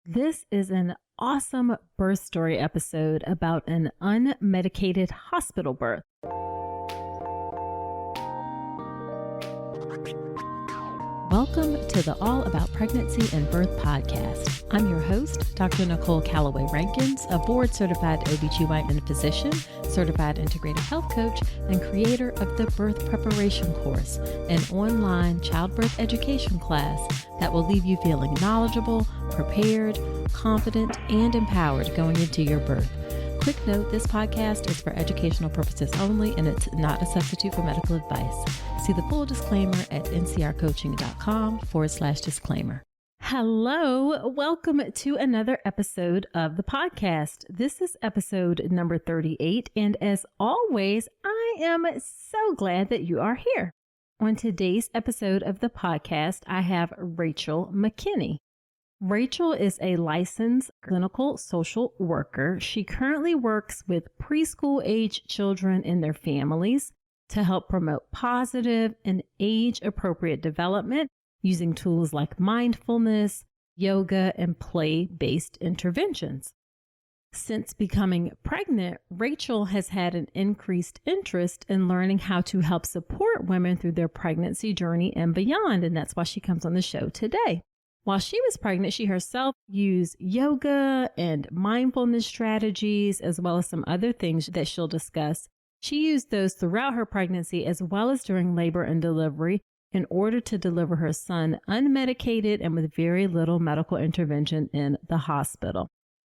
This is an awesome birth story episode about an unmedicated hospital birth. Welcome to the All About Pregnancy and Birth podcast. I'm your host, Dr. Nicole Calloway Rankins, a board-certified OBGYN physician, certified integrative health coach, and creator of the Birth Preparation Course, an online childbirth education class that will leave you feeling knowledgeable, prepared, confident, and empowered going into your birth. Quick note, this podcast is for educational purposes only, and it's not a substitute for medical advice. See the full disclaimer at ncrcoaching.com/disclaimer. Hello, welcome to another episode of the podcast. This is episode number 38, and as always, I am so glad that you are here. On today's episode of the podcast, I have Rachael McKinney. Rachael is a licensed clinical social worker. She currently works with preschool-age children and their families to help promote positive and age-appropriate development using tools like mindfulness, yoga, and play-based interventions. Since becoming pregnant, Rachael has had an increased interest in learning how to help support women through their pregnancy journey and beyond, and that's why she comes on the show today. While she was pregnant, she herself used yoga and mindfulness strategies, as well as some other things that she'll discuss. She used those throughout her pregnancy, as well as during labor and delivery, in order to deliver her son unmedicated and with very little medical intervention in the hospital.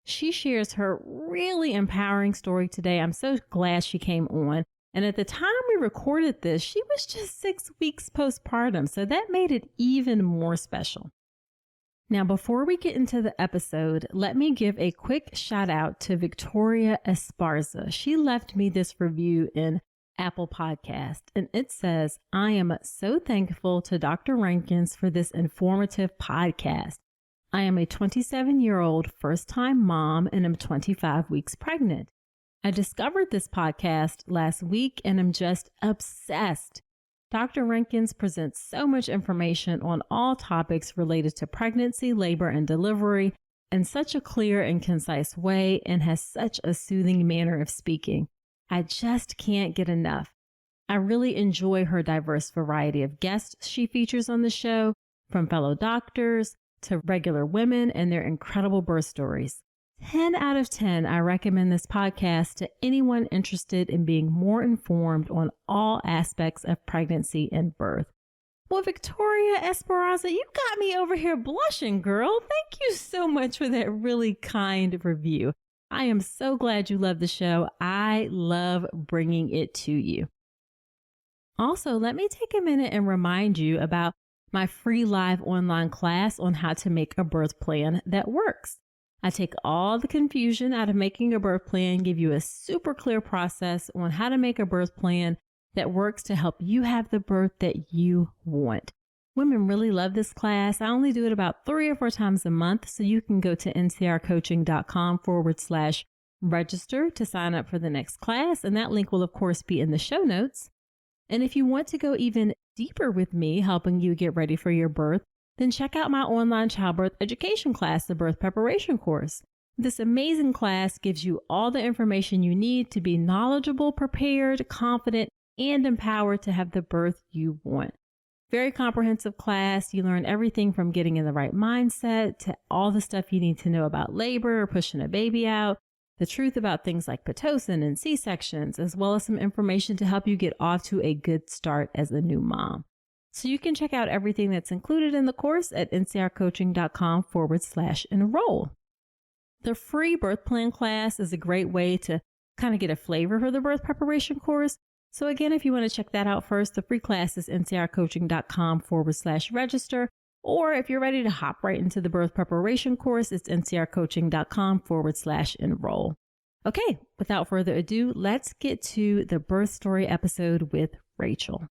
She shares her really empowering story today. I'm so glad she came on. And at the time we recorded this, she was just 6 weeks postpartum, so that made it even more special. Now, before we get into the episode, let me give a quick shout out to Victoria Esparza. She left me this review in Apple Podcast, and it says, "I am so thankful to Dr. Rankins for this informative podcast. I am a 27-year-old first-time mom and am 25 weeks pregnant. I discovered this podcast last week and am just obsessed. Dr. Rankins presents so much information on all topics related to pregnancy, labor, and delivery in such a clear and concise way and has such a soothing manner of speaking. I just can't get enough. I really enjoy her diverse variety of guests she features on the show, from fellow doctors to regular women and their incredible birth stories. 10 out of 10, I recommend this podcast to anyone interested in being more informed on all aspects of pregnancy and birth." Well, Victoria Esperanza, you got me over here blushing, girl. Thank you so much for that really kind review. I am so glad you love the show. I love bringing it to you. Also, let me take a minute and remind you about my free live online class on how to make a birth plan that works. I take all the confusion out of making a birth plan, give you a super clear process on how to make a birth plan that works to help you have the birth that you want. Women really love this class. I only do it about 3 or 4 times a month, so you can go to ncrcoaching.com/register to sign up for the next class, and that link will, of course, be in the show notes. And if you want to go even deeper with me, helping you get ready for your birth, then check out my online childbirth education class, the Birth Preparation Course. This amazing class gives you all the information you need to be knowledgeable, prepared, confident, and empowered to have the birth you want. Very comprehensive class. You learn everything from getting in the right mindset to all the stuff you need to know about labor or pushing a baby out, the truth about things like Pitocin and C-sections, as well as some information to help you get off to a good start as a new mom. So you can check out everything that's included in the course at ncrcoaching.com/enroll. The free birth plan class is a great way to kind of get a flavor for the birth preparation course. So again, if you want to check that out first, the free class is ncrcoaching.com/register. Or if you're ready to hop right into the birth preparation course, it's ncrcoaching.com/enroll. Okay, without further ado, let's get to the birth story episode with Rachael.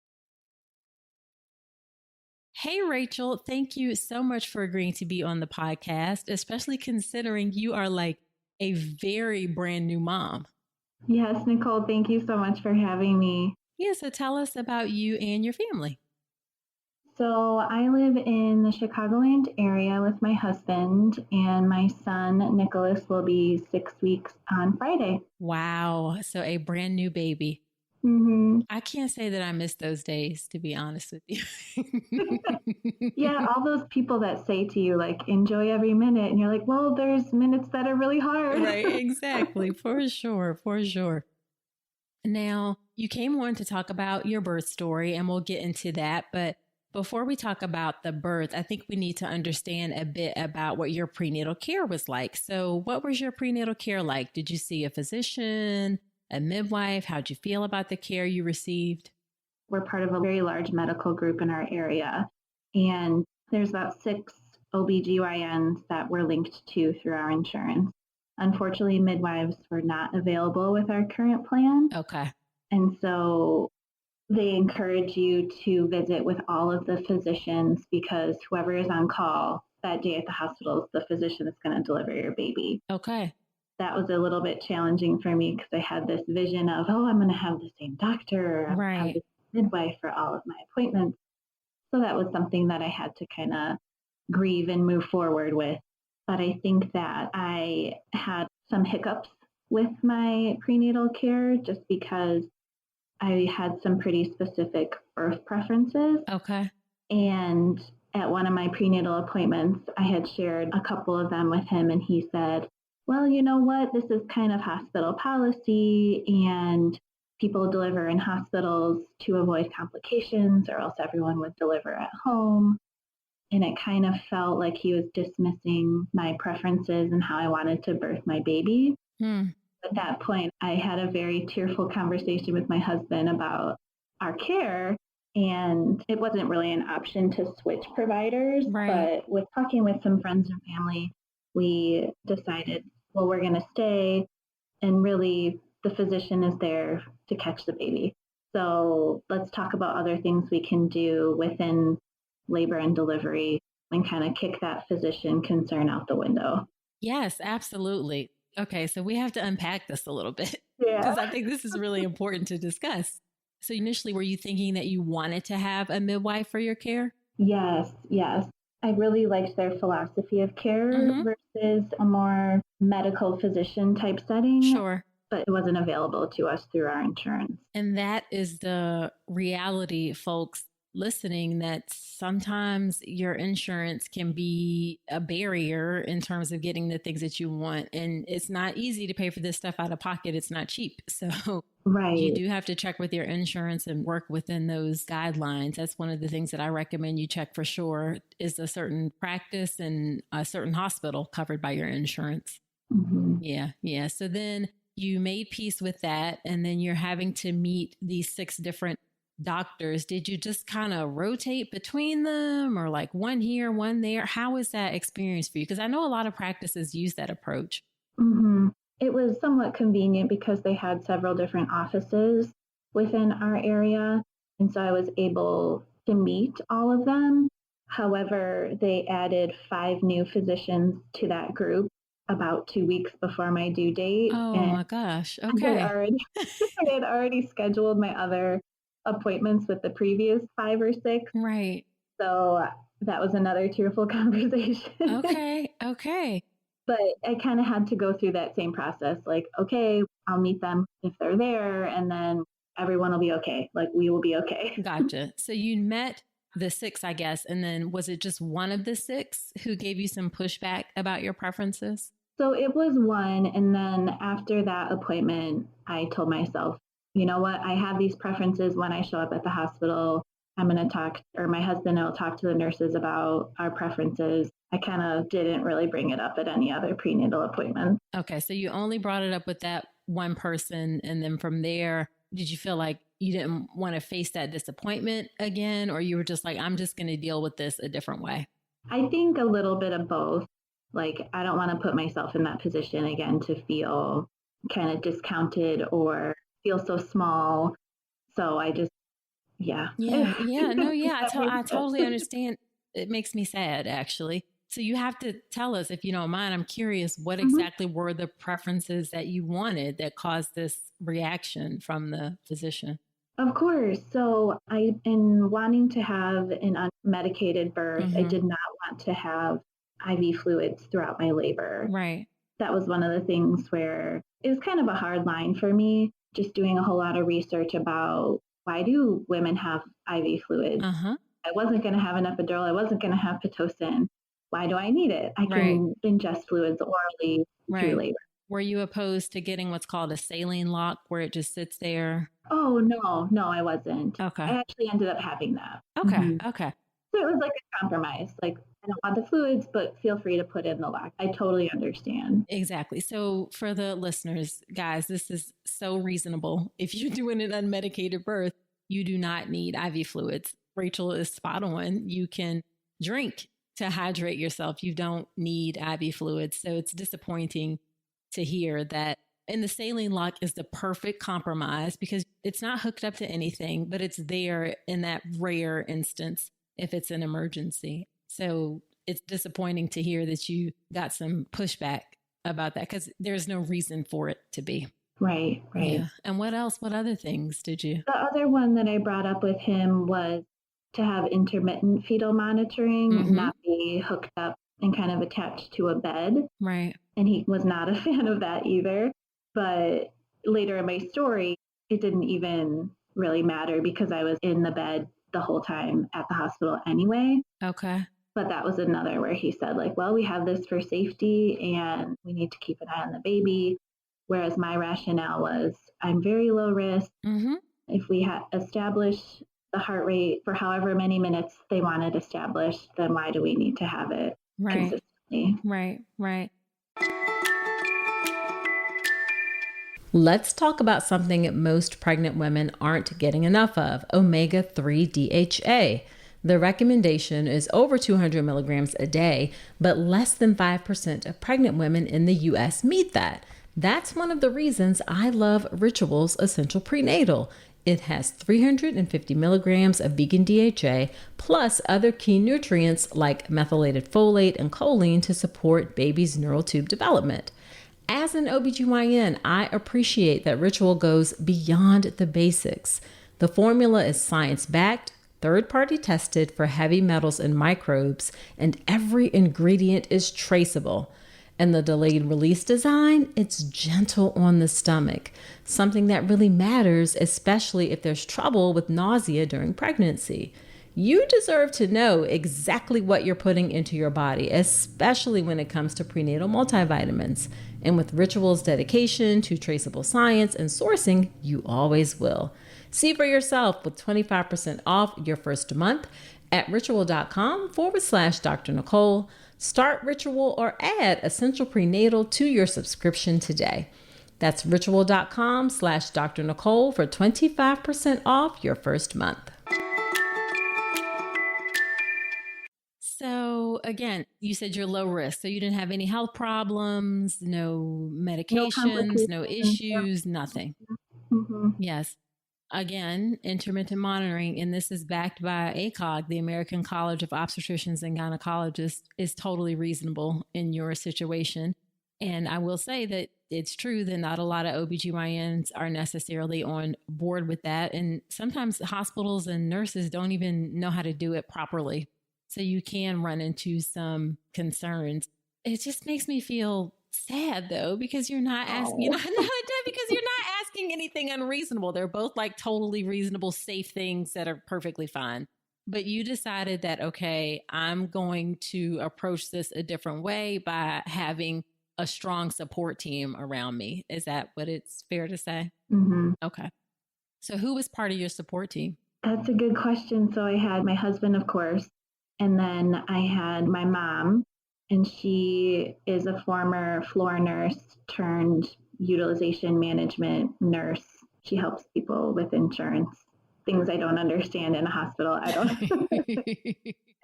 Hey, Rachael, thank you so much for agreeing to be on the podcast, especially considering you are like a very brand new mom. Yes, Nicole, thank you so much for having me. Yeah, so tell us about you and your family. So I live in the Chicagoland area with my husband, and my son, Nicholas, will be 6 weeks on Friday. Wow. So a brand new baby. Mm-hmm. I can't say that I miss those days, to be honest with you. Yeah, all those people that say to you, like, enjoy every minute. And you're like, well, there's minutes that are really hard. Right, exactly. For sure. For sure. Now, you came on to talk about your birth story, and we'll get into that. But before we talk about the birth, I think we need to understand a bit about what your prenatal care was like. So, what was your prenatal care like? Did you see a physician, a midwife? How'd you feel about the care you received? We're part of a very large medical group in our area, and there's about 6 OBGYNs that we're linked to through our insurance. Unfortunately, midwives were not available with our current plan. Okay. And so they encourage you to visit with all of the physicians because whoever is on call that day at the hospital is the physician that's going to deliver your baby. Okay. That was a little bit challenging for me because I had this vision of, oh, I'm going to have the same doctor, I'm going to have the midwife for all of my appointments. So that was something that I had to kind of grieve and move forward with. But I think that I had some hiccups with my prenatal care just because I had some pretty specific birth preferences. Okay. And at one of my prenatal appointments, I had shared a couple of them with him, and he said, well, you know what? This is kind of hospital policy, and people deliver in hospitals to avoid complications, or else everyone would deliver at home. And it kind of felt like he was dismissing my preferences and how I wanted to birth my baby. At that point, I had a very tearful conversation with my husband about our care. And it wasn't really an option to switch providers. Right. But with talking with some friends and family, we decided, well, we're going to stay. And really, the physician is there to catch the baby. So let's talk about other things we can do within labor and delivery and kind of kick that physician concern out the window. Yes, absolutely. Okay, so we have to unpack this a little bit Yeah. because I think this is really important to discuss. So initially, were you thinking that you wanted to have a midwife for your care? Yes. I really liked their philosophy of care versus a more medical physician type setting. Sure. But it wasn't available to us through our insurance. And that is the reality, folks listening, that sometimes your insurance can be a barrier in terms of getting the things that you want. And it's not easy to pay for this stuff out of pocket. It's not cheap. So you do have to check with your insurance and work within those guidelines. That's one of the things that I recommend you check for sure, is a certain practice and a certain hospital covered by your insurance. Yeah. So then you made peace with that, and then you're having to meet these 6 different doctors. Did you just kind of rotate between them, or like one here, one there? How was that experience for you? Because I know a lot of practices use that approach. It was somewhat convenient because they had several different offices within our area. And so I was able to meet all of them. However, they added 5 new physicians to that group about 2 weeks before my due date. Oh my gosh. Okay. I had already scheduled my other appointments with the previous 5 or 6. Right. So that was another tearful conversation. Okay. But I kind of had to go through that same process. Like, okay, I'll meet them if they're there, and then everyone will be okay. Like, we will be okay. Gotcha. So you met the 6, I guess, and then was it just one of the 6 who gave you some pushback about your preferences? So it was one. And then after that appointment, I told myself, you know what? I have these preferences when I show up at the hospital. I'm going to talk, or my husband will talk to the nurses about our preferences. I kind of didn't really bring it up at any other prenatal appointment. Okay. So you only brought it up with that one person. And then from there, did you feel like you didn't want to face that disappointment again? Or you were just like, I'm just going to deal with this a different way? I think a little bit of both. Like, I don't want to put myself in that position again to feel kind of discounted or feel so small. So I just, I totally understand. It makes me sad, actually. So you have to tell us, if you don't mind. I'm curious, what exactly were the preferences that you wanted that caused this reaction from the physician? Of course. So in wanting to have an unmedicated birth, I did not want to have IV fluids throughout my labor. Right. That was one of the things where it was kind of a hard line for me, just doing a whole lot of research about why do women have IV fluids? I wasn't going to have an epidural. I wasn't going to have Pitocin. Why do I need it? I can ingest fluids orally through labor. Were you opposed to getting what's called a saline lock where it just sits there? Oh, no, I wasn't. Okay. I actually ended up having that. Okay. Okay. So it was like a compromise. Like, I don't want the fluids, but feel free to put in the lock. I totally understand. Exactly. So for the listeners, guys, this is so reasonable. If you're doing an unmedicated birth, you do not need IV fluids. Rachael is spot on. You can drink to hydrate yourself. You don't need IV fluids. So it's disappointing to hear that. And the saline lock is the perfect compromise because it's not hooked up to anything, but it's there in that rare instance if it's an emergency. So it's disappointing to hear that you got some pushback about that because there's no reason for it to be. Right. Yeah. And what else? What other things did you? The other one that I brought up with him was to have intermittent fetal monitoring, not be hooked up and kind of attached to a bed. Right. And he was not a fan of that either. But later in my story, it didn't even really matter because I was in the bed the whole time at the hospital anyway. Okay. But that was another where he said, like, well, we have this for safety and we need to keep an eye on the baby. Whereas my rationale was, I'm very low risk. If we establish the heart rate for however many minutes they want it established, then why do we need to have it consistently? Right. Let's talk about something most pregnant women aren't getting enough of, omega-3 DHA. The recommendation is over 200 milligrams a day, but less than 5% of pregnant women in the U.S. meet that. That's one of the reasons I love Ritual's Essential Prenatal. It has 350 milligrams of vegan DHA plus other key nutrients like methylated folate and choline to support baby's neural tube development. As an OBGYN, I appreciate that Ritual goes beyond the basics. The formula is science-backed, third-party tested for heavy metals and microbes, and every ingredient is traceable. And the delayed release design, it's gentle on the stomach, something that really matters, especially if there's trouble with nausea during pregnancy. You deserve to know exactly what you're putting into your body, especially when it comes to prenatal multivitamins. And with Ritual's dedication to traceable science and sourcing, you always will. See for yourself with 25% off your first month at ritual.com/Dr. Nicole. Start Ritual or add Essential Prenatal to your subscription today. That's ritual.com/Dr. Nicole for 25% off your first month. So again, you said you're low risk. So you didn't have any health problems, no medications, no issues, nothing. Yes. Again, intermittent monitoring, and this is backed by ACOG, the American College of Obstetricians and Gynecologists, is totally reasonable in your situation. And I will say that it's true that not a lot of OBGYNs are necessarily on board with that. And sometimes hospitals and nurses don't even know how to do it properly. So you can run into some concerns. It just makes me feel sad though, because you're not asking, because you're not asking anything unreasonable. They're both like totally reasonable, safe things that are perfectly fine. But you decided that, okay, I'm going to approach this a different way by having a strong support team around me. Is that what it's fair to say? Okay. So who was part of your support team? That's a good question. So I had my husband, of course, and then I had my mom, and she is a former floor nurse turned utilization management nurse. She helps people with insurance, things I don't understand in a hospital. I don't.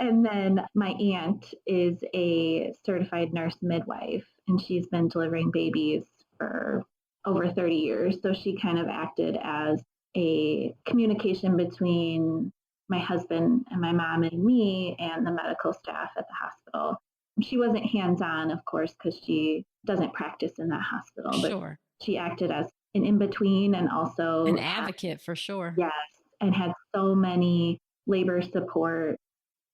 And then my aunt is a certified nurse midwife, and she's been delivering babies for over 30 years. So she kind of acted as a communication between my husband and my mom and me and the medical staff at the hospital. She wasn't hands-on, of course, because she doesn't practice in that hospital, but she acted as an in-between and also an advocate for sure. Yes, and had so many labor support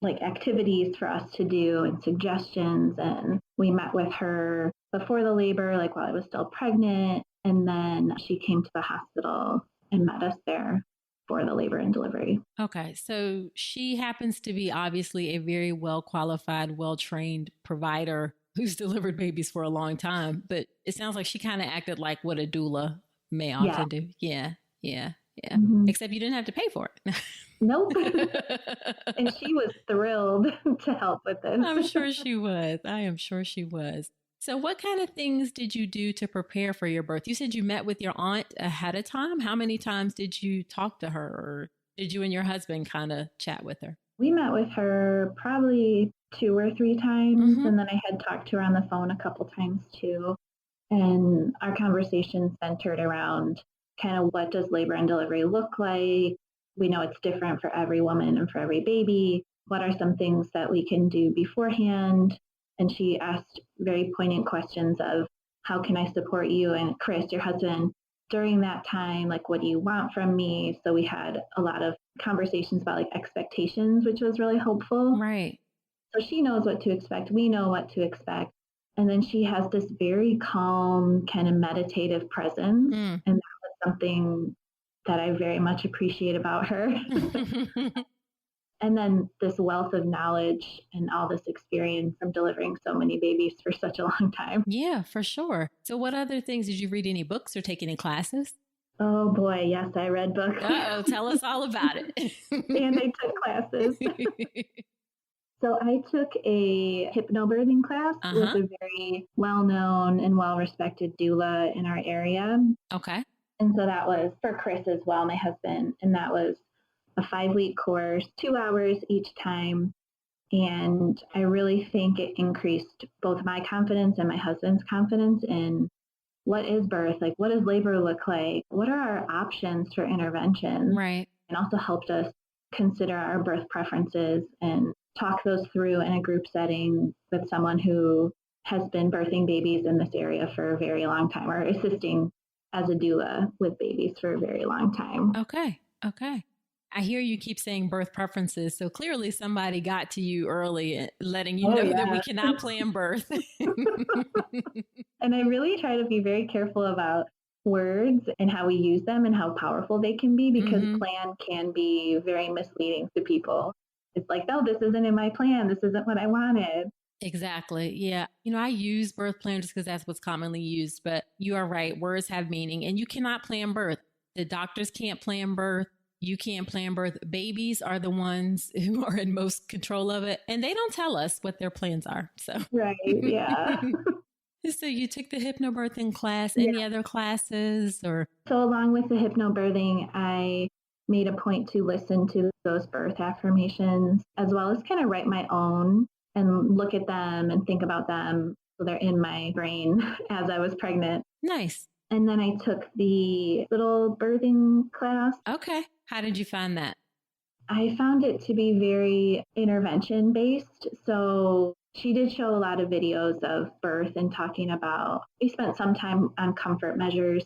like activities for us to do and suggestions. And we met with her before the labor, like while I was still pregnant. And then she came to the hospital and met us there for the labor and delivery. Okay. So she happens to be obviously a very well qualified, well trained provider who's delivered babies for a long time. But it sounds like she kind of acted like what a doula may often do. Yeah. Yeah. Yeah. Mm-hmm. Except you didn't have to pay for it. Nope. And she was thrilled to help with this. I'm sure she was. I am sure she was. So what kind of things did you do to prepare for your birth? You said you met with your aunt ahead of time. How many times did you talk to her, or did you and your husband kind of chat with her? We met with her probably 2 or 3 times. Mm-hmm. And then I had talked to her on the phone a couple times too. And our conversation centered around kind of what does labor and delivery look like? We know it's different for every woman and for every baby. What are some things that we can do beforehand? And she asked very poignant questions of how can I support you and Chris, your husband, during that time? Like, what do you want from me? So we had a lot of conversations about like expectations, which was really helpful. Right. So she knows what to expect. We know what to expect. And then she has this very calm, kind of meditative presence. And that was something that I very much appreciate about her. And then this wealth of knowledge and all this experience from delivering so many babies for such a long time. Yeah, for sure. So what other things? Did you read any books or take any classes? Oh boy, yes, I read books. Uh-oh, tell us all about it. And I took classes. So I took a hypnobirthing class with a very well-known and well-respected doula in our area. Okay. And so that was for Chris as well, my husband. And that was a 5-week course, 2 hours each time. And I really think it increased both my confidence and my husband's confidence in what is birth? Like, what does labor look like? What are our options for intervention? Right. And also helped us consider our birth preferences and talk those through in a group setting with someone who has been birthing babies in this area for a very long time, or assisting as a doula with babies for a very long time. Okay. Okay. I hear you keep saying birth preferences. So clearly somebody got to you early, letting you know that we cannot plan birth. And I really try to be very careful about words and how we use them and how powerful they can be, because plan can be very misleading to people. It's like, no, this isn't in my plan. This isn't what I wanted. Exactly. Yeah. You know, I use birth plan just because that's what's commonly used, but you are right. Words have meaning, and you cannot plan birth. The doctors can't plan birth. You can't plan birth. Babies are the ones who are in most control of it, and they don't tell us what their plans are. So right. Yeah. So you took the hypnobirthing class. Any other classes or? So along with the hypnobirthing, I made a point to listen to those birth affirmations, as well as kind of write my own and look at them and think about them. So they're in my brain as I was pregnant. Nice. And then I took the little birthing class. Okay. How did you find that? I found it to be very intervention based. So she did show a lot of videos of birth and talking about, we spent some time on comfort measures,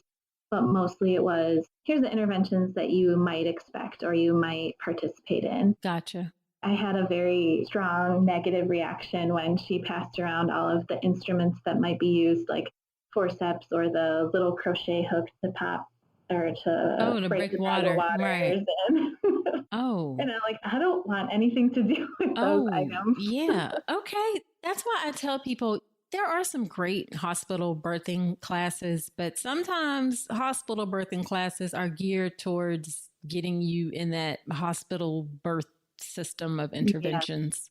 but mostly it was, here's the interventions that you might expect or you might participate in. Gotcha. I had a very strong negative reaction when she passed around all of the instruments that might be used, like forceps or the little crochet hook to pop or to break water. Right. And and I'm like, I don't want anything to do with those items. Yeah. Okay. That's why I tell people there are some great hospital birthing classes, but sometimes hospital birthing classes are geared towards getting you in that hospital birth system of interventions.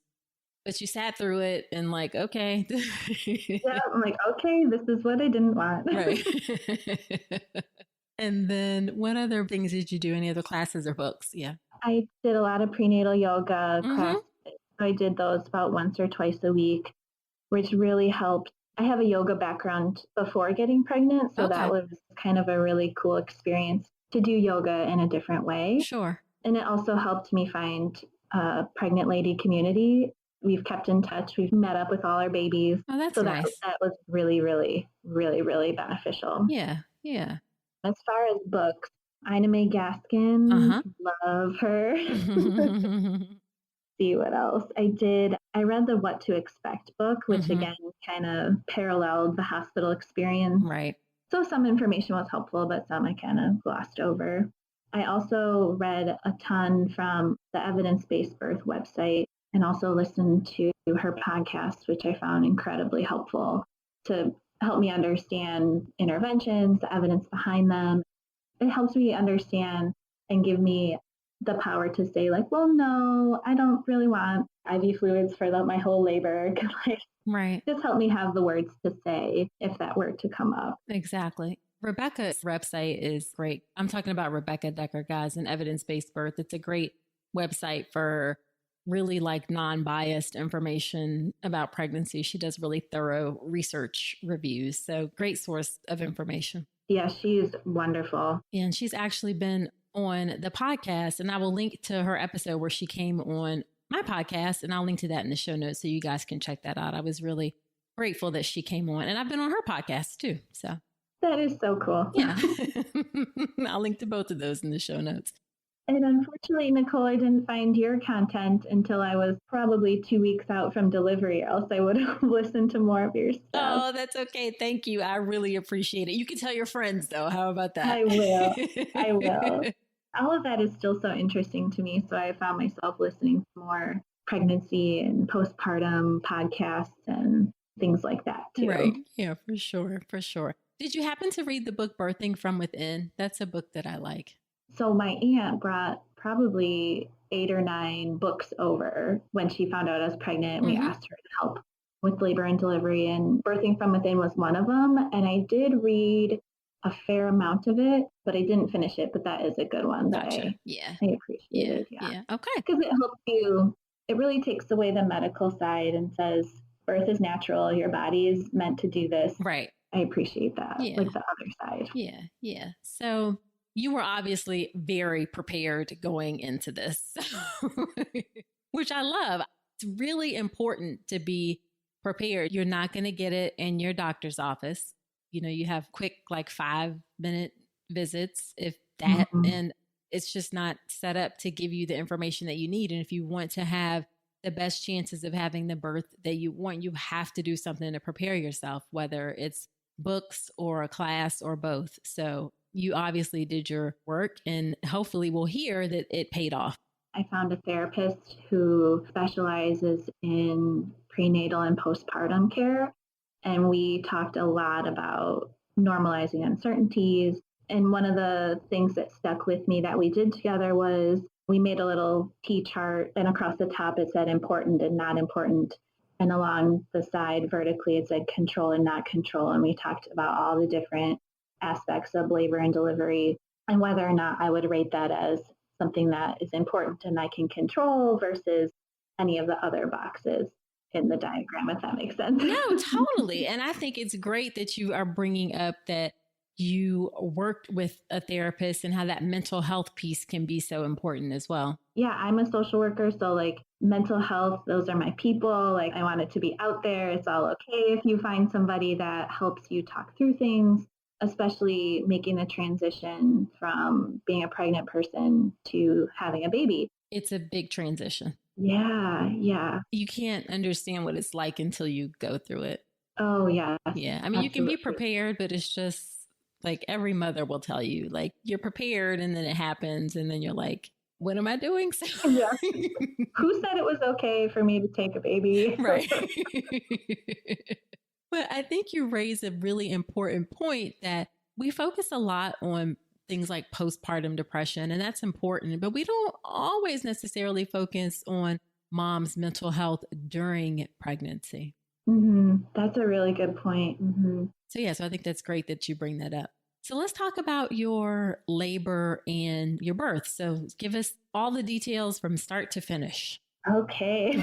But you sat through it and like, okay. I'm like, okay, this is what I didn't want. Right. And then what other things did you do? Any other classes or books? Yeah. I did a lot of prenatal yoga classes. I did those about once or twice a week, which really helped. I have a yoga background before getting pregnant, so that was kind of a really cool experience to do yoga in a different way. Sure. And it also helped me find a pregnant lady community. We've kept in touch. We've met up with all our babies. Oh, that's so nice. That was really, really, really, really beneficial. Yeah. Yeah. As far as books, Ina May Gaskin, Uh love her. huh. See what else. I read the What to Expect book, which again kind of paralleled the hospital experience. Right. So some information was helpful, but some I kind of glossed over. I also read a ton from the Evidence-Based Birth website and also listened to her podcast, which I found incredibly helpful to help me understand interventions, the evidence behind them. It helps me understand and give me the power to say like, well, no, I don't really want IV fluids for my whole labor. Right. Just help me have the words to say if that were to come up. Exactly. Rebecca's website is great. I'm talking about Rebecca Decker, guys, and Evidence-Based Birth. It's a great website for really like non-biased information about pregnancy. She does really thorough research reviews. So great source of information. Yeah, she's wonderful. And she's actually been on the podcast, and I will link to her episode where she came on my podcast, and I'll link to that in the show notes so you guys can check that out. I was really grateful that she came on, and I've been on her podcast too. So that is so cool. Yeah. I'll link to both of those in the show notes. And unfortunately, Nicole, I didn't find your content until I was probably 2 weeks out from delivery, or else I would have listened to more of your stuff. Oh, that's okay. Thank you. I really appreciate it. You can tell your friends, though. How about that? I will. I will. All of that is still so interesting to me. So I found myself listening to more pregnancy and postpartum podcasts and things like that, too. Right. Yeah, for sure. For sure. Did you happen to read the book Birthing from Within? That's a book that I like. So my aunt brought probably 8 or 9 books over when she found out I was pregnant. We asked her to help with labor and delivery, and Birthing from Within was one of them. And I did read a fair amount of it, but I didn't finish it. But that is a good one that I appreciated. Yeah. Okay. Because it helps you, it really takes away the medical side and says birth is natural. Your body is meant to do this. Right. I appreciate that. Like the other side. Yeah. Yeah. So you were obviously very prepared going into this, which I love. It's really important to be prepared. You're not going to get it in your doctor's office. You know, you have quick, like 5-minute visits, if that, and it's just not set up to give you the information that you need. And if you want to have the best chances of having the birth that you want, you have to do something to prepare yourself, whether it's books or a class or both. So you obviously did your work, and hopefully we'll hear that it paid off. I found a therapist who specializes in prenatal and postpartum care. And we talked a lot about normalizing uncertainties. And one of the things that stuck with me that we did together was we made a little T-chart, and across the top it said important and not important. And along the side vertically it said control and not control. And we talked about all the different aspects of labor and delivery and whether or not I would rate that as something that is important and I can control versus any of the other boxes in the diagram, if that makes sense. No, totally. And I think it's great that you are bringing up that you worked with a therapist and how that mental health piece can be so important as well. Yeah, I'm a social worker. So like mental health, those are my people. Like I want it to be out there. It's all okay if you find somebody that helps you talk through things, especially making the transition from being a pregnant person to having a baby. It's a big transition. Yeah. You can't understand what it's like until you go through it. Oh, yeah. Yeah. I mean, absolutely. You can be prepared, but it's just like every mother will tell you, like, you're prepared and then it happens. And then you're like, what am I doing? Yeah. Who said it was okay for me to take a baby? Right. But I think you raise a really important point that we focus a lot on things like postpartum depression, and that's important, but we don't always necessarily focus on mom's mental health during pregnancy. That's a really good point. So I think that's great that you bring that up. So let's talk about your labor and your birth. So give us all the details from start to finish. Okay.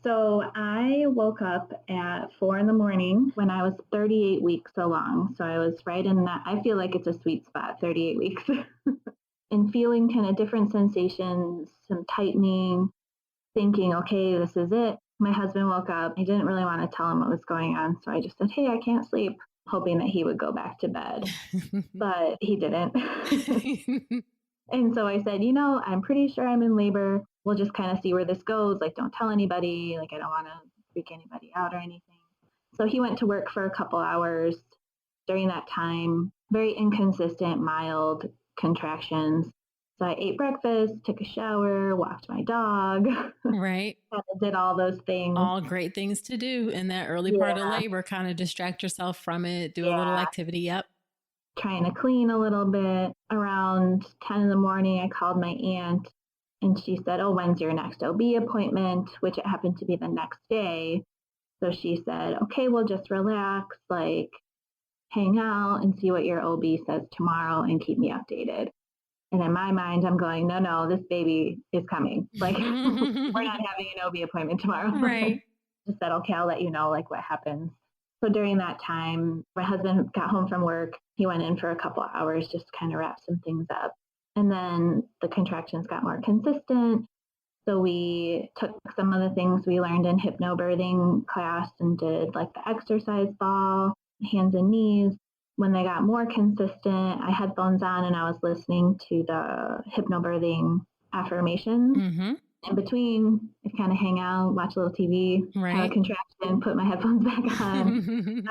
So I woke up at 4 a.m. when I was 38 weeks along. So I was right in that. I feel like it's a sweet spot, 38 weeks. And feeling kind of different sensations, some tightening, thinking, okay, this is it. My husband woke up. I didn't really want to tell him what was going on. So I just said, hey, I can't sleep. hoping that he would go back to bed, but he didn't. And so I said, I'm pretty sure I'm in labor. We'll just kind of see where this goes. Like, don't tell anybody. Like, I don't want to freak anybody out or anything. So he went to work for a couple hours. During that time, very inconsistent, mild contractions. So I ate breakfast, took a shower, walked my dog. Right. Did all those things. All great things to do in that early part of labor, kind of distract yourself from it, do a little activity. Yep. Trying to clean a little bit. Around 10 in the morning, I called my aunt and she said, oh, when's your next OB appointment? Which it happened to be the next day. So she said, okay, we'll just relax, like hang out and see what your OB says tomorrow and keep me updated. And in my mind, I'm going, no, this baby is coming. Like, we're not having an OB appointment tomorrow. Right. Just said, okay, I'll let you know, like, what happens. So during that time, my husband got home from work. He went in for a couple of hours just to kind of wrap some things up. And then the contractions got more consistent. So we took some of the things we learned in hypnobirthing class and did like the exercise ball, hands and knees. When they got more consistent, I had headphones on and I was listening to the hypnobirthing affirmations. Mm-hmm. In between, I kind of hang out, watch a little TV, have a contraction, put my headphones back on.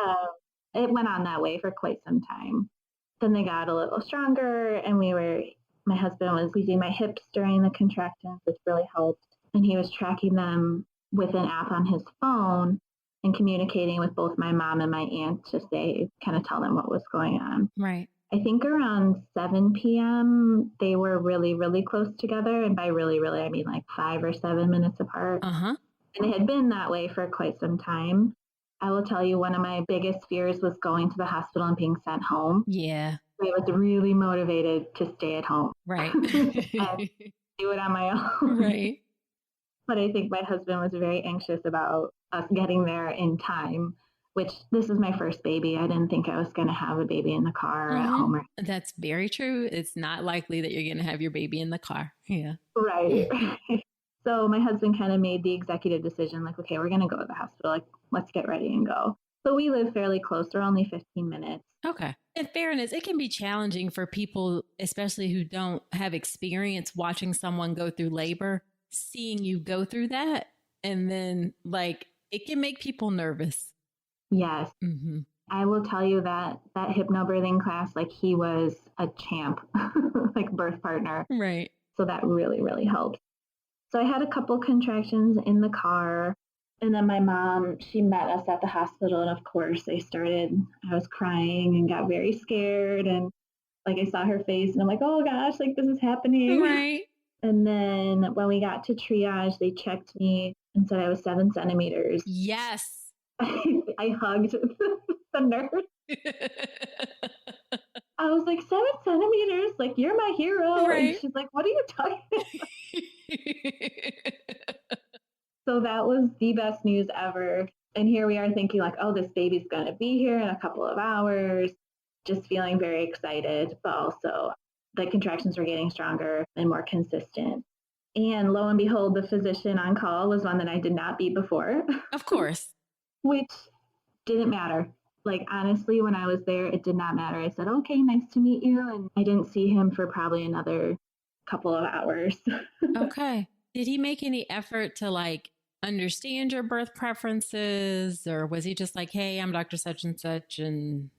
It went on that way for quite some time. Then they got a little stronger and my husband was squeezing my hips during the contractions, which really helped. And he was tracking them with an app on his phone and communicating with both my mom and my aunt to kind of tell them what was going on. Right. I think around 7 p.m., they were really, really close together. And by really, really, I mean like 5 or 7 minutes apart. Uh-huh. And it had been that way for quite some time. I will tell you, one of my biggest fears was going to the hospital and being sent home. Yeah. I was really motivated to stay at home. Right. And do it on my own. Right. But I think my husband was very anxious about us getting there in time, which this is my first baby. I didn't think I was going to have a baby in the car or at home. That's very true. It's not likely that you're going to have your baby in the car. Yeah. Right. So my husband kind of made the executive decision, like, okay, we're going to go to the hospital. Like, let's get ready and go. So we live fairly close. They're only 15 minutes. Okay. In fairness, it can be challenging for people, especially who don't have experience watching someone go through labor, seeing you go through that. And then like, it can make people nervous. Yes. Mm-hmm. I will tell you that hypnobirthing class, like he was a champ, like birth partner. Right. So that really, really helped. So I had a couple contractions in the car. And then my mom, she met us at the hospital. And of course, I was crying and got very scared. And like I saw her face and I'm like, oh gosh, like this is happening. Right. And then when we got to triage, they checked me and said I was 7 centimeters. Yes. I hugged the nurse. I was like, 7 centimeters? Like, you're my hero. Right. And she's like, what are you talking about? So that was the best news ever. And here we are thinking like, oh, this baby's going to be here in a couple of hours. Just feeling very excited, but also the contractions were getting stronger and more consistent. And lo and behold, the physician on call was one that I did not beat before. Of course. Which didn't matter. Like, honestly, when I was there, it did not matter. I said, okay, nice to meet you. And I didn't see him for probably another couple of hours. Okay. Did he make any effort to like understand your birth preferences? Or was he just like, hey, I'm Dr. Such and Such and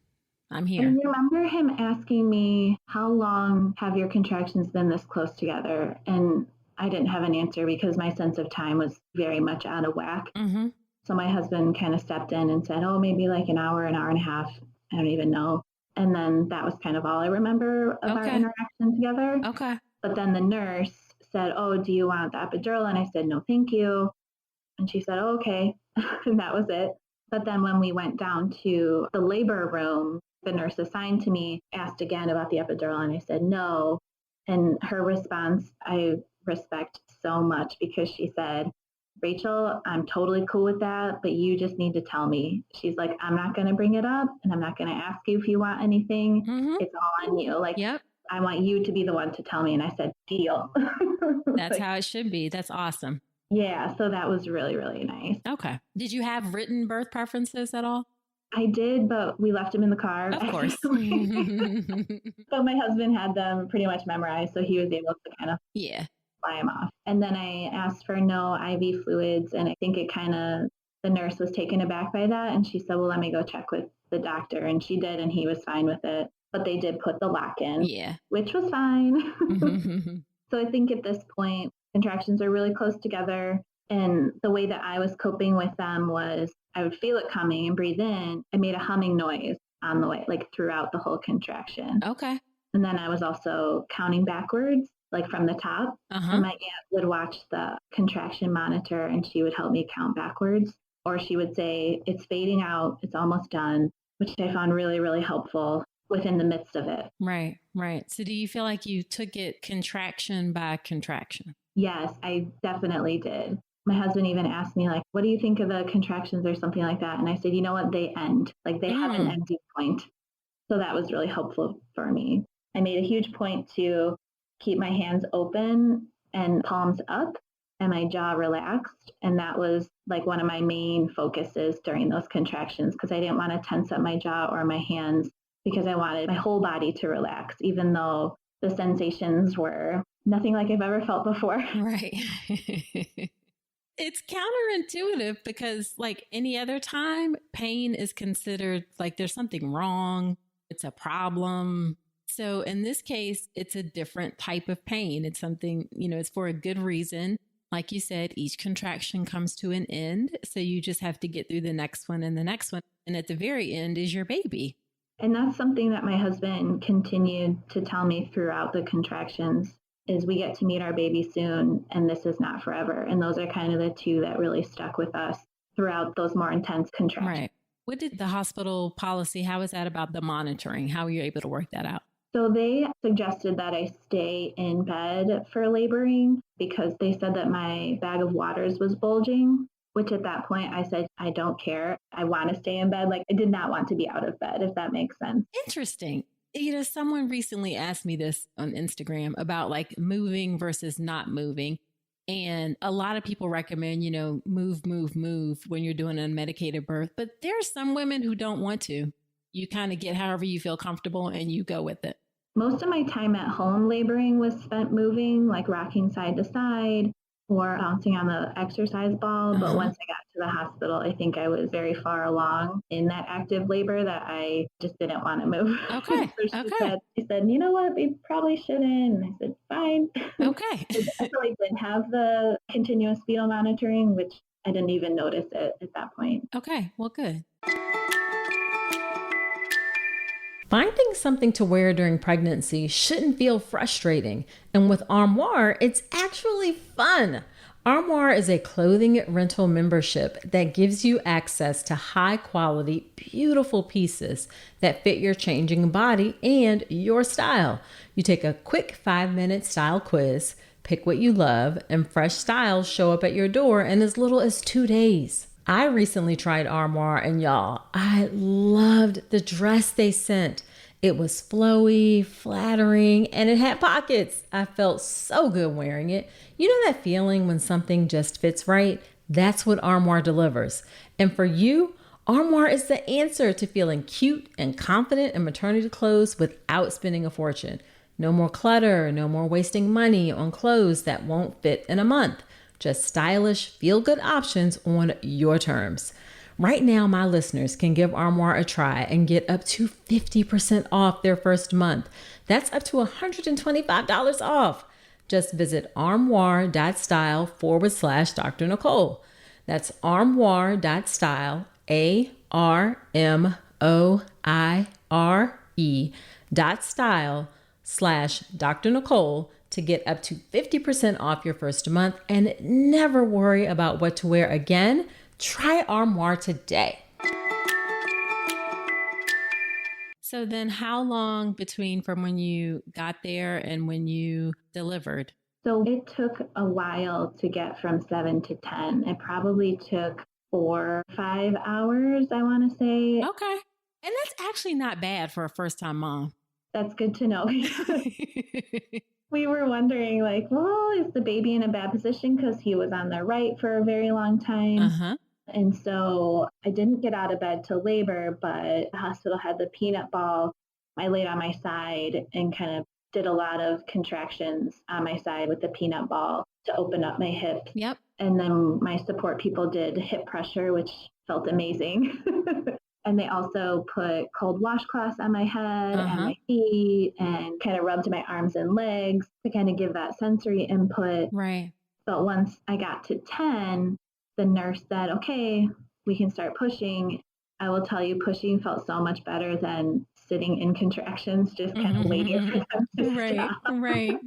I'm here? I remember him asking me, how long have your contractions been this close together? And I didn't have an answer because my sense of time was very much out of whack. Mm-hmm. So my husband kind of stepped in and said, oh, maybe like an hour and a half. I don't even know. And then that was kind of all I remember of our interaction together. Okay. But then the nurse said, oh, do you want the epidural? And I said, no, thank you. And she said, oh, okay. And that was it. But then when we went down to the labor room, the nurse assigned to me asked again about the epidural. And I said, no. And her response, I respect so much because she said, Rachael, I'm totally cool with that, but you just need to tell me. She's like, I'm not going to bring it up and I'm not going to ask you if you want anything. Mm-hmm. It's all on you. Like, yep. I want you to be the one to tell me. And I said, deal. That's like, how it should be. That's awesome. Yeah. So that was really, really nice. Okay. Did you have written birth preferences at all? I did, but we left him in the car. Of course. But my husband had them pretty much memorized, so he was able to kind of fly him off. And then I asked for no IV fluids, and I think the nurse was taken aback by that, and she said, well, let me go check with the doctor, and she did, and he was fine with it. But they did put the lock in, which was fine. So I think at this point, contractions are really close together. And the way that I was coping with them was I would feel it coming and breathe in. I made a humming noise on the way, like throughout the whole contraction. Okay. And then I was also counting backwards, like from the top. And my aunt would watch the contraction monitor and she would help me count backwards. Or she would say, it's fading out, it's almost done, which I found really, really helpful within the midst of it. Right, right. So do you feel like you took it contraction by contraction? Yes, I definitely did. My husband even asked me, like, what do you think of the contractions or something like that? And I said, you know what? They end. Like, they have an ending point. So that was really helpful for me. I made a huge point to keep my hands open and palms up and my jaw relaxed. And that was like one of my main focuses during those contractions, because I didn't want to tense up my jaw or my hands, because I wanted my whole body to relax, even though the sensations were nothing like I've ever felt before. Right. It's counterintuitive because, like any other time, pain is considered like there's something wrong. It's a problem. So in this case, it's a different type of pain. It's something, it's for a good reason. Like you said, each contraction comes to an end. So you just have to get through the next one and the next one. And at the very end is your baby. And that's something that my husband continued to tell me throughout the contractions, is we get to meet our baby soon, and this is not forever. And those are kind of the two that really stuck with us throughout those more intense contractions. Right. What did the hospital policy, how is that about the monitoring? How were you able to work that out? So they suggested that I stay in bed for laboring, because they said that my bag of waters was bulging, which at that point I said, I don't care. I want to stay in bed. Like, I did not want to be out of bed, if that makes sense. Interesting. Someone recently asked me this on Instagram about like moving versus not moving. And a lot of people recommend, move when you're doing an unmedicated birth. But there are some women who don't want to. You kind of get however you feel comfortable and you go with it. Most of my time at home laboring was spent moving, like rocking side to side or bouncing on the exercise ball. But once I got to the hospital, I think I was very far along in that active labor that I just didn't want to move. Okay. So she said, you know what, we probably shouldn't. And I said, fine. Okay. I definitely didn't have the continuous fetal monitoring, which I didn't even notice it at that point. Okay, well, good. Finding something to wear during pregnancy shouldn't feel frustrating. And with Armoire, it's actually fun. Armoire is a clothing rental membership that gives you access to high quality, beautiful pieces that fit your changing body and your style. You take a quick 5-minute style quiz, pick what you love, and fresh styles show up at your door in as little as 2 days. I recently tried Armoire, and y'all, I loved the dress they sent. It was flowy, flattering, and it had pockets. I felt so good wearing it. You know that feeling when something just fits right? That's what Armoire delivers. And for you, Armoire is the answer to feeling cute and confident in maternity clothes without spending a fortune. No more clutter, no more wasting money on clothes that won't fit in a month. Just stylish, feel-good options on your terms. Right now, my listeners can give Armoire a try and get up to 50% off their first month. That's up to $125 off. Just visit armoire.style/Dr. Nicole. That's armoire.style, ARMOIRE.style/Dr. Nicole to get up to 50% off your first month and never worry about what to wear again. Try Armoire today. So then how long between from when you got there and when you delivered? So it took a while to get from 7 to 10. It probably took 4 or 5 hours, I want to say. Okay. And that's actually not bad for a first-time mom. That's good to know. We were wondering, like, well, is the baby in a bad position? Because he was on the right for a very long time. And so I didn't get out of bed till labor, but the hospital had the peanut ball. I laid on my side and kind of did a lot of contractions on my side with the peanut ball to open up my hip. Yep. And then my support people did hip pressure, which felt amazing. And they also put cold washcloths on my head and my feet and kind of rubbed my arms and legs to kind of give that sensory input. Right. But once I got to 10, the nurse said, okay, we can start pushing. I will tell you, pushing felt so much better than sitting in contractions, just kind of waiting for them to stop. Right.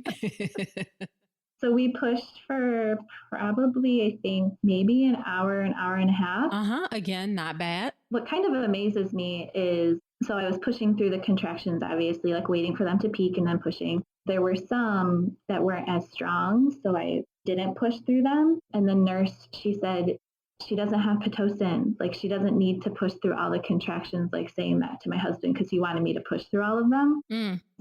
So we pushed for probably, I think, maybe an hour and a half. Again, not bad. What kind of amazes me is, so I was pushing through the contractions, obviously, like waiting for them to peak and then pushing. There were some that weren't as strong, so I didn't push through them. And the nurse, she said, she doesn't have Pitocin. Like, she doesn't need to push through all the contractions, like saying that to my husband because he wanted me to push through all of them.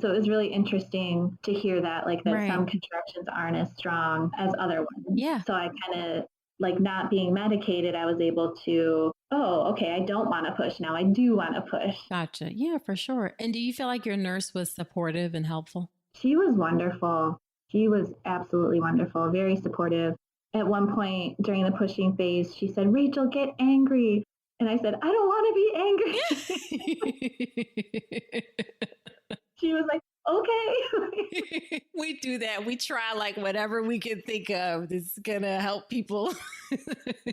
So it was really interesting to hear that, like, that some contractions aren't as strong as other ones. Yeah. So I kind of, like, not being medicated, I was able to, oh, okay, I don't want to push now. I do want to push. Gotcha. Yeah, for sure. And do you feel like your nurse was supportive and helpful? She was wonderful. She was absolutely wonderful, very supportive. At one point during the pushing phase, she said, Rachel, get angry. And I said, I don't want to be angry. She was like, okay. We do that. We try like whatever we can think of that's going to help people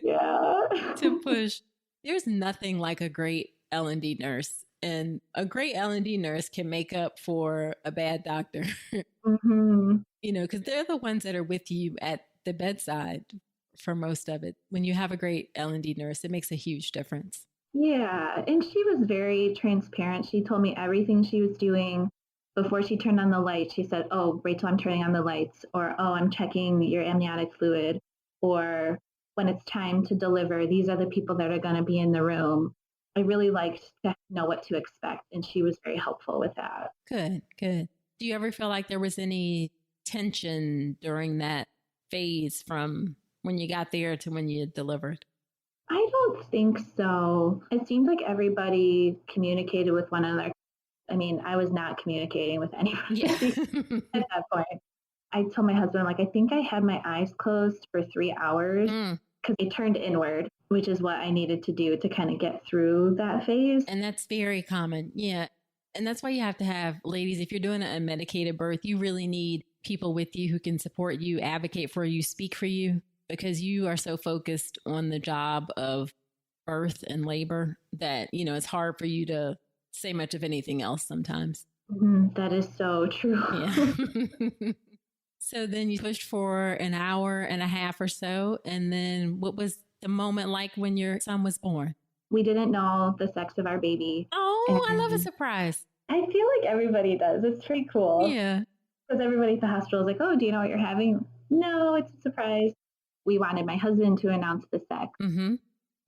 to push. There's nothing like a great L&D nurse. And a great L&D nurse can make up for a bad doctor, you know, because they're the ones that are with you at the bedside for most of it. When you have a great L&D nurse, it makes a huge difference. Yeah. And she was very transparent. She told me everything she was doing before she turned on the light. She said, oh, Rachel, I'm turning on the lights, or, oh, I'm checking your amniotic fluid, or when it's time to deliver, these are the people that are going to be in the room. I really liked to know what to expect. And she was very helpful with that. Good. Do you ever feel like there was any tension during that phase from when you got there to when you delivered? I don't think so. It seemed like everybody communicated with one another. I mean, I was not communicating with anybody at that point. I told my husband, like, I think I had my eyes closed for 3 hours because they turned inward, which is what I needed to do to kind of get through that phase. And that's very common. Yeah. And that's why you have to have, ladies, if you're doing an unmedicated birth, you really need people with you who can support you, advocate for you, speak for you, because you are so focused on the job of birth and labor that, you know, it's hard for you to say much of anything else sometimes. That is so true. Yeah. So then you pushed for an hour and a half or so. And then what was the moment like when your son was born? We didn't know the sex of our baby. Oh, I love a surprise. I feel like everybody does. It's pretty cool. Yeah. Because everybody at the hospital is like, oh, do you know what you're having? No, it's a surprise. We wanted my husband to announce the sex.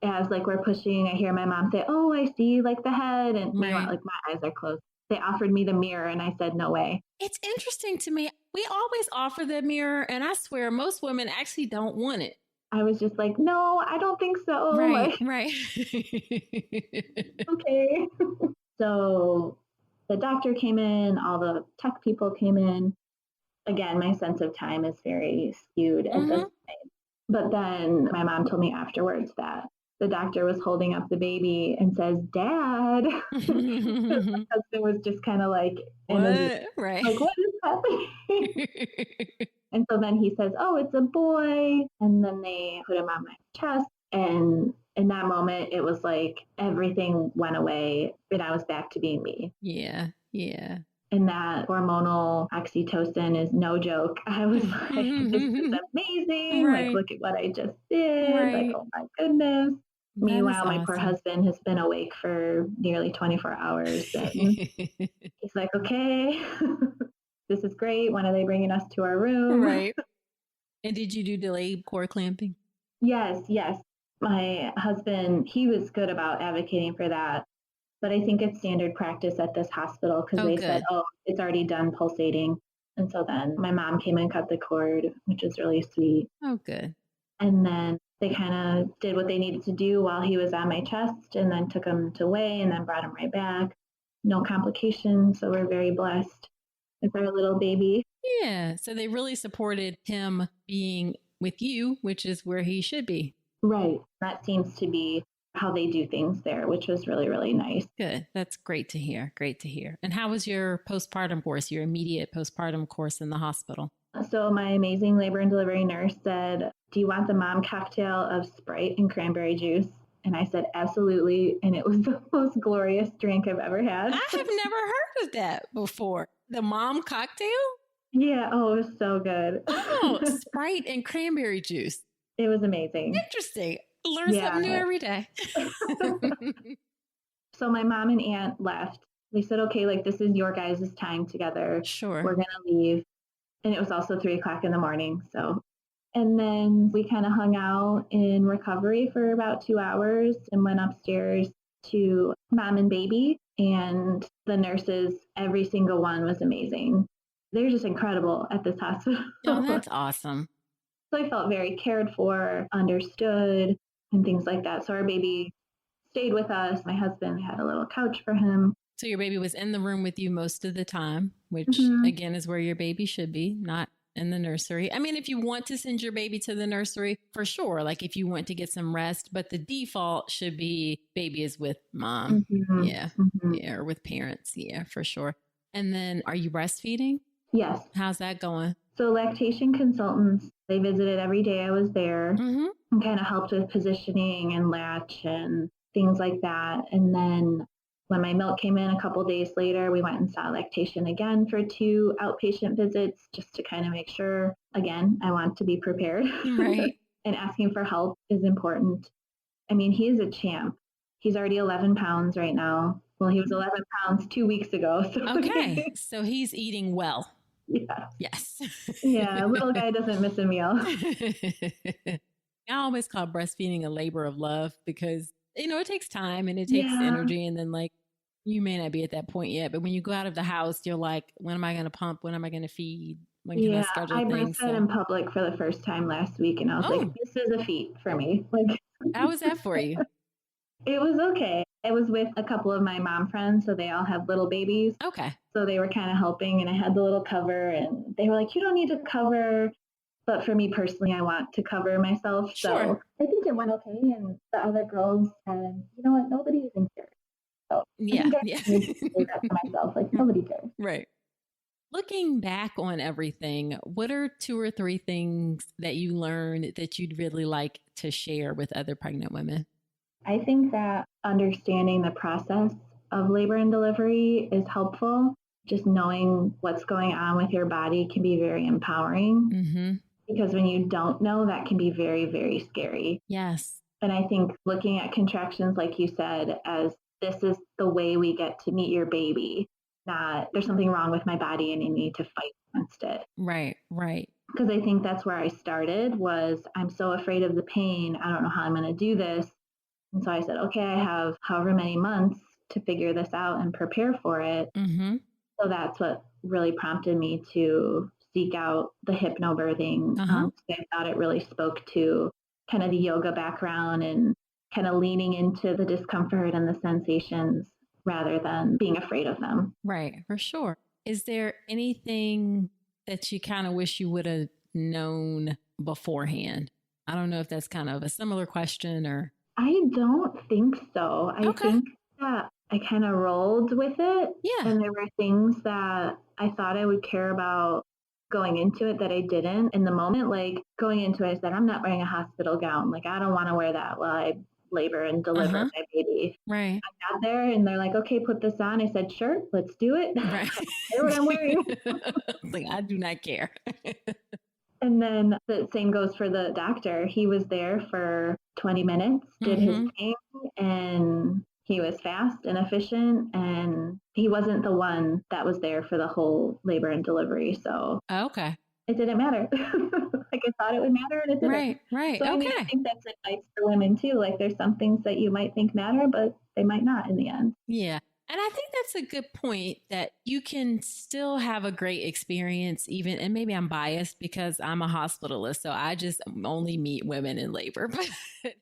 As like we're pushing, I hear my mom say, oh, I see like the head. And meanwhile, like my eyes are closed. They offered me the mirror and I said, no way. It's interesting to me. We always offer the mirror. And I swear most women actually don't want it. I was just like, no, I don't think so. Right. Okay. So the doctor came in, all the tech people came in. Again, my sense of time is very skewed at this point. But then my mom told me afterwards that the doctor was holding up the baby and says, Dad. My husband was just kind of like, what? Like, what is happening? And so then he says, oh, it's a boy. And then they put him on my chest. And in that moment, it was like everything went away and I was back to being me. Yeah. And that hormonal oxytocin is no joke. I was like, this is amazing. Like, look at what I just did. Like, oh my goodness. Meanwhile, my poor husband has been awake for nearly 24 hours. And he's like, okay, this is great. When are they bringing us to our room? Right. And did you do delayed cord clamping? Yes. My husband, he was good about advocating for that. But I think it's standard practice at this hospital because they said, oh, it's already done pulsating. And so then my mom came and cut the cord, which is really sweet. Oh, good. And then They kind of did what they needed to do while he was on my chest and then took him to weigh and then brought him right back. No complications. So we're very blessed with our little baby. Yeah. So they really supported him being with you, which is where he should be. Right. That seems to be how they do things there, which was really, really nice. Good. That's great to hear. Great to hear. And how was your postpartum course, your immediate postpartum course in the hospital? So my amazing labor and delivery nurse said, do you want the mom cocktail of Sprite and cranberry juice? And I said, absolutely. And it was the most glorious drink I've ever had. I have never heard of that before. The mom cocktail? Yeah. Oh, it was so good. Oh, Sprite and cranberry juice. It was amazing. Interesting. Learn something new every day. So my mom and aunt left. They said, okay, like this is your guys' time together. Sure. We're going to leave. And it was also 3:00 in the morning. So, and then we kind of hung out in recovery for about 2 hours and went upstairs to mom and baby. And the nurses, every single one was amazing. They're just incredible at this hospital. Oh, that's awesome. So I felt very cared for, understood, and things like that. So our baby stayed with us. My husband had a little couch for him. So your baby was in the room with you most of the time, which again is where your baby should be, not in the nursery. I mean, if you want to send your baby to the nursery, for sure. Like if you want to get some rest, but the default should be baby is with mom. Yeah. Yeah. Or with parents. Yeah, for sure. And then are you breastfeeding? Yes. How's that going? So lactation consultants, they visited every day I was there and kind of helped with positioning and latch and things like that. And then when my milk came in a couple days later, we went and saw lactation again for 2 outpatient visits just to kind of make sure, again, I want to be prepared. Right. And asking for help is important. I mean, he is a champ. He's already 11 pounds right now. Well, he was 11 pounds 2 weeks ago. So okay. So he's eating well. Yeah. Yes. Yeah. Little guy doesn't miss a meal. I always call breastfeeding a labor of love because, you know, it takes time and it takes energy. And then like, you may not be at that point yet, but when you go out of the house, you're like, when am I going to pump? When am I going to feed? When can I schedule things? I breastfed in public for the first time last week. And I was like, this is a feat for me. Like, how was that for you? It was okay. It was with a couple of my mom friends. So they all have little babies. Okay. So they were kind of helping and I had the little cover and they were like, you don't need to cover. But for me personally, I want to cover myself. Sure. So I think it went okay. And the other girls said, you know what? Nobody even cares. So yeah. I say that to myself, like nobody cares. Right. Looking back on everything, what are 2 or 3 things that you learned that you'd really like to share with other pregnant women? I think that understanding the process of labor and delivery is helpful. Just knowing what's going on with your body can be very empowering because when you don't know, that can be very, very scary. Yes. And I think looking at contractions, like you said, as this is the way we get to meet your baby, not there's something wrong with my body and I need to fight against it. Right, right. Because I think that's where I started was I'm so afraid of the pain. I don't know how I'm going to do this. And so I said, okay, I have however many months to figure this out and prepare for it. So that's what really prompted me to seek out the hypnobirthing. I thought it really spoke to kind of the yoga background and kind of leaning into the discomfort and the sensations rather than being afraid of them. Right, for sure. Is there anything that you kind of wish you would have known beforehand? I don't know if that's kind of a similar question or... I don't think so. I think that I kind of rolled with it. Yeah. And there were things that I thought I would care about going into it that I didn't in the moment. Like going into it, I said, I'm not wearing a hospital gown. Like, I don't want to wear that while I labor and deliver my baby. Right. I got there and they're like, okay, put this on. I said, sure, let's do it. Right. Here's what I'm wearing. Like, I do not care. And then the same goes for the doctor. He was there for 20 minutes, did his thing, and he was fast and efficient. And he wasn't the one that was there for the whole labor and delivery. So it didn't matter. Like I thought it would matter and it didn't. Right. So I mean, I think that's advice for women too. Like there's some things that you might think matter, but they might not in the end. Yeah. And I think that's a good point, that you can still have a great experience even, and maybe I'm biased because I'm a hospitalist, so I just only meet women in labor, but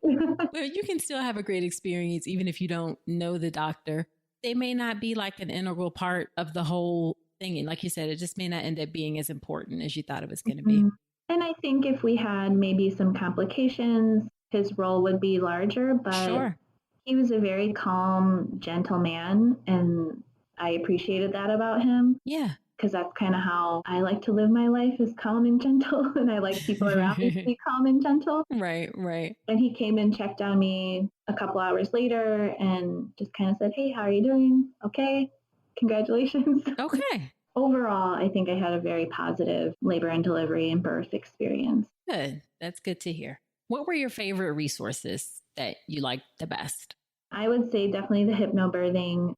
you can still have a great experience even if you don't know the doctor. They may not be like an integral part of the whole thing. And like you said, it just may not end up being as important as you thought it was going to be. And I think if we had maybe some complications, his role would be larger, but Sure. He was a very calm, gentle man, and I appreciated that about him. Yeah. Because that's kind of how I like to live my life, is calm and gentle, and I like people around me to be calm and gentle. Right. And he came and checked on me a couple hours later and just kind of said, "Hey, how are you doing? Okay, congratulations." Okay. Overall, I think I had a very positive labor and delivery and birth experience. Good. That's good to hear. What were your favorite resources that you liked the best? I would say definitely the hypnobirthing.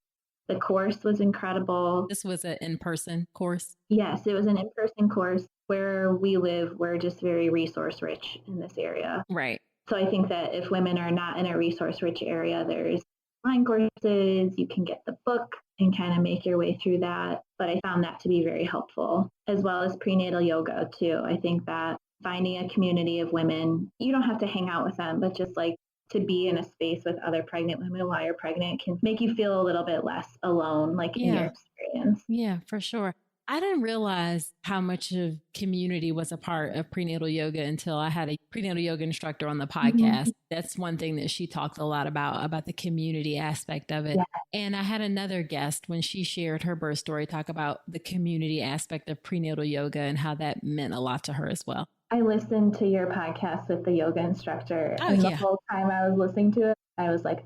The course was incredible. This was an in-person course? Yes, it was an in-person course. Where we live, we're just very resource rich in this area. Right. So I think that if women are not in a resource rich area, there's online courses, you can get the book and kind of make your way through that. But I found that to be very helpful, as well as prenatal yoga too. I think that finding a community of women, you don't have to hang out with them, but just like to be in a space with other pregnant women while you're pregnant can make you feel a little bit less alone, like in your experience. Yeah, for sure. I didn't realize how much of community was a part of prenatal yoga until I had a prenatal yoga instructor on the podcast. That's one thing that she talked a lot about the community aspect of it. Yeah. And I had another guest when she shared her birth story talk about the community aspect of prenatal yoga and how that meant a lot to her as well. I listened to your podcast with the yoga instructor, and the whole time I was listening to it, I was like,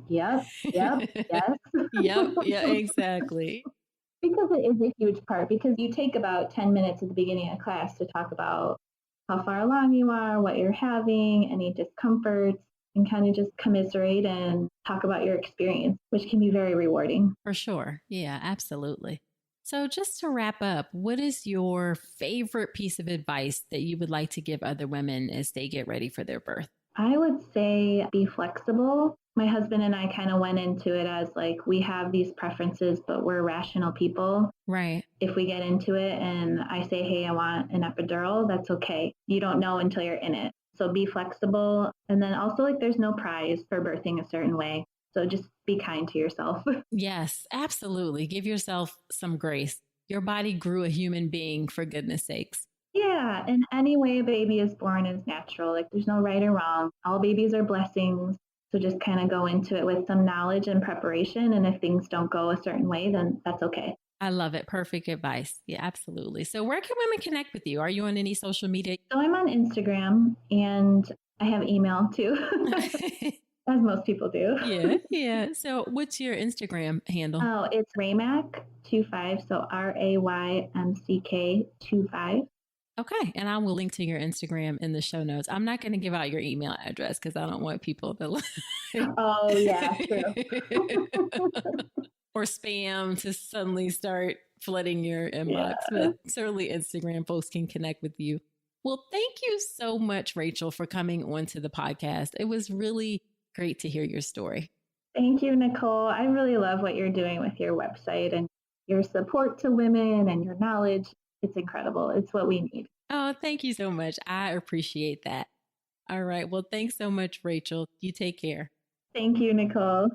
yep, yes. Yeah, exactly. Because it is a huge part, because you take about 10 minutes at the beginning of class to talk about how far along you are, what you're having, any discomforts, and kind of just commiserate and talk about your experience, which can be very rewarding. For sure. Yeah, absolutely. So just to wrap up, what is your favorite piece of advice that you would like to give other women as they get ready for their birth? I would say be flexible. My husband and I kind of went into it as like, we have these preferences, but we're rational people. Right. If we get into it and I say, hey, I want an epidural, that's okay. You don't know until you're in it. So be flexible. And then also, like, there's no prize for birthing a certain way. So just be kind to yourself. Yes, absolutely. Give yourself some grace. Your body grew a human being, for goodness sakes. Yeah. And any way a baby is born is natural. Like, there's no right or wrong. All babies are blessings. So just kind of go into it with some knowledge and preparation. And if things don't go a certain way, then that's okay. I love it. Perfect advice. Yeah, absolutely. So where can women connect with you? Are you on any social media? So I'm on Instagram, and I have email too, as most people do. Yeah. So what's your Instagram handle? Oh, it's Raymack25. So RAYMCK25. Okay. And I will link to your Instagram in the show notes. I'm not going to give out your email address because I don't want people to Oh, yeah, true. or spam to suddenly start flooding your inbox. But certainly Instagram folks can connect with you. Well, thank you so much, Rachael, for coming onto the podcast. It was really great to hear your story. Thank you, Nicole. I really love what you're doing with your website and your support to women and your knowledge. It's incredible. It's what we need. Oh, thank you so much. I appreciate that. All right. Well, thanks so much, Rachael. You take care. Thank you, Nicole.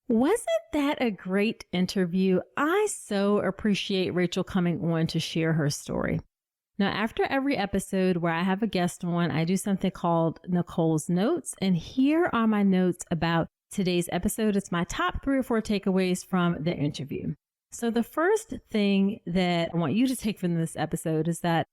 Wasn't that a great interview? I so appreciate Rachael coming on to share her story. Now, after every episode where I have a guest on, I do something called Nicole's Notes. And here are my notes about today's episode. It's my top 3 or 4 takeaways from the interview. So the first thing that I want you to take from this episode is that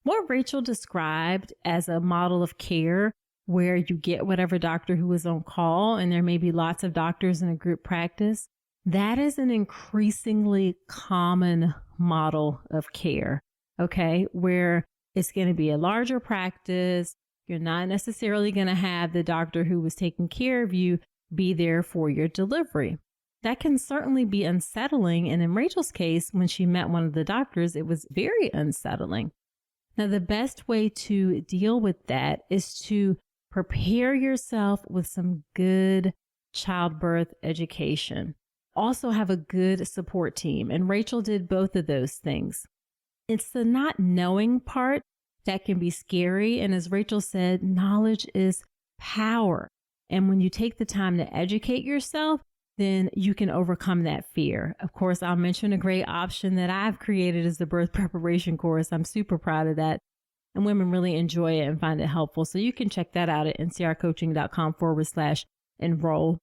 what Rachael described as a model of care where you get whatever doctor who is on call, and there may be lots of doctors in a group practice, that is an increasingly common model of care, okay, where it's going to be a larger practice. You're not necessarily going to have the doctor who was taking care of you be there for your delivery. That can certainly be unsettling. And in Rachael's case, when she met one of the doctors, it was very unsettling. Now, the best way to deal with that is to prepare yourself with some good childbirth education. also have a good support team. And Rachael did both of those things. It's the not knowing part that can be scary. And as Rachael said, knowledge is power. And when you take the time to educate yourself, then you can overcome that fear. Of course, I'll mention a great option that I've created is the birth preparation course. I'm super proud of that. And women really enjoy it and find it helpful. So you can check that out at ncrcoaching.com/enroll.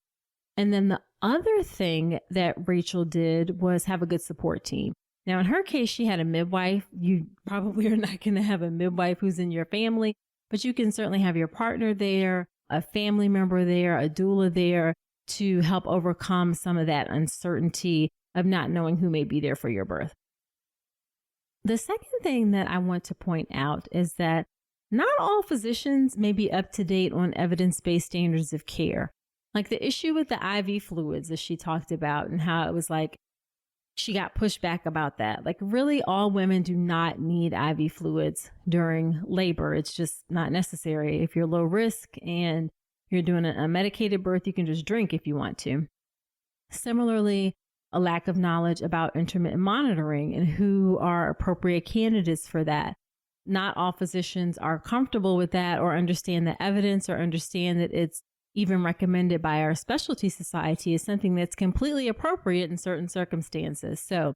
And then the other thing that Rachael did was have a good support team. Now, in her case, she had a midwife. You probably are not going to have a midwife who's in your family, but you can certainly have your partner there, a family member there, a doula there to help overcome some of that uncertainty of not knowing who may be there for your birth. The second thing that I want to point out is that not all physicians may be up to date on evidence-based standards of care. Like the issue with the IV fluids that she talked about and how it was like she got pushed back about that. Like really all women do not need IV fluids during labor. It's just not necessary. If you're low risk and you're doing an unmedicated birth, you can just drink if you want to. Similarly, a lack of knowledge about intermittent monitoring and who are appropriate candidates for that. Not all physicians are comfortable with that or understand the evidence or understand that it's even recommended by our specialty society as something that's completely appropriate in certain circumstances. So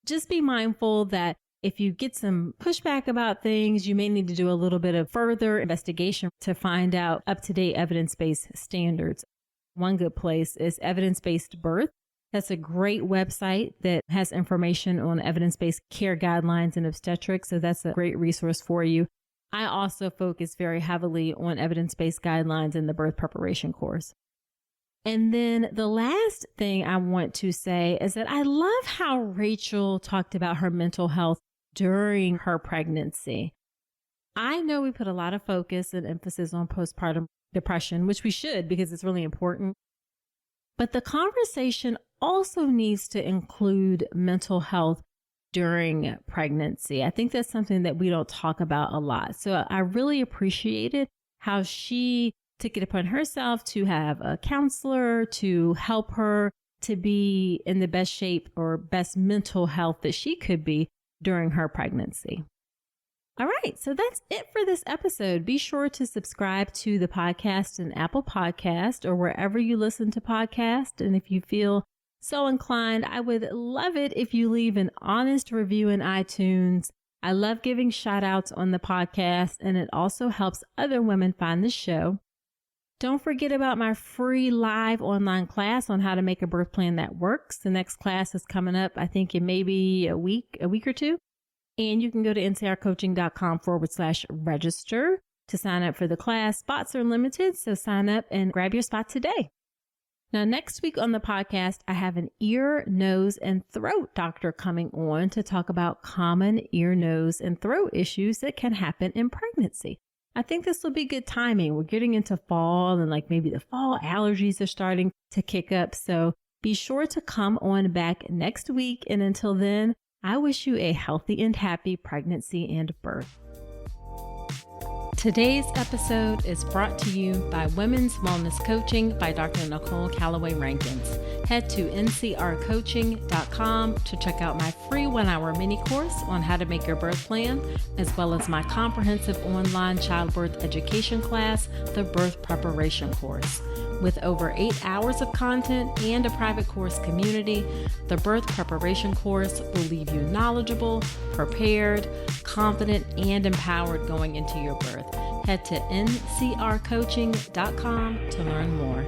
just be mindful that if you get some pushback about things, you may need to do a little bit of further investigation to find out up-to-date evidence-based standards. One good place is Evidence-Based Birth. That's a great website that has information on evidence-based care guidelines in obstetrics. So that's a great resource for you. I also focus very heavily on evidence-based guidelines in the birth preparation course. And then the last thing I want to say is that I love how Rachael talked about her mental health during her pregnancy. I know we put a lot of focus and emphasis on postpartum depression, which we should because it's really important. But the conversation also needs to include mental health during pregnancy. I think that's something that we don't talk about a lot. So I really appreciated how she took it upon herself to have a counselor to help her to be in the best shape or best mental health that she could be during her pregnancy. All right, so that's it for this episode. Be sure to subscribe to the podcast in Apple Podcast or wherever you listen to podcasts. And if you feel so inclined, I would love it if you leave an honest review in iTunes. I love giving shout outs on the podcast, and it also helps other women find the show. Don't forget about my free live online class on how to make a birth plan that works. The next class is coming up, I think in maybe a week or two. And you can go to ncrcoaching.com/register to sign up for the class. Spots are limited, so sign up and grab your spot today. Now, next week on the podcast, I have an ear, nose, and throat doctor coming on to talk about common ear, nose, and throat issues that can happen in pregnancy. I think this will be good timing. We're getting into fall and like maybe the fall allergies are starting to kick up. So be sure to come on back next week. And until then, I wish you a healthy and happy pregnancy and birth. Today's episode is brought to you by Women's Wellness Coaching by Dr. Nicole Calloway Rankins. Head to ncrcoaching.com to check out my free 1-hour mini course on how to make your birth plan, as well as my comprehensive online childbirth education class, the Birth Preparation Course. With over 8 hours of content and a private course community, the Birth Preparation Course will leave you knowledgeable, prepared, confident, and empowered going into your birth. Head to ncrcoaching.com to learn more.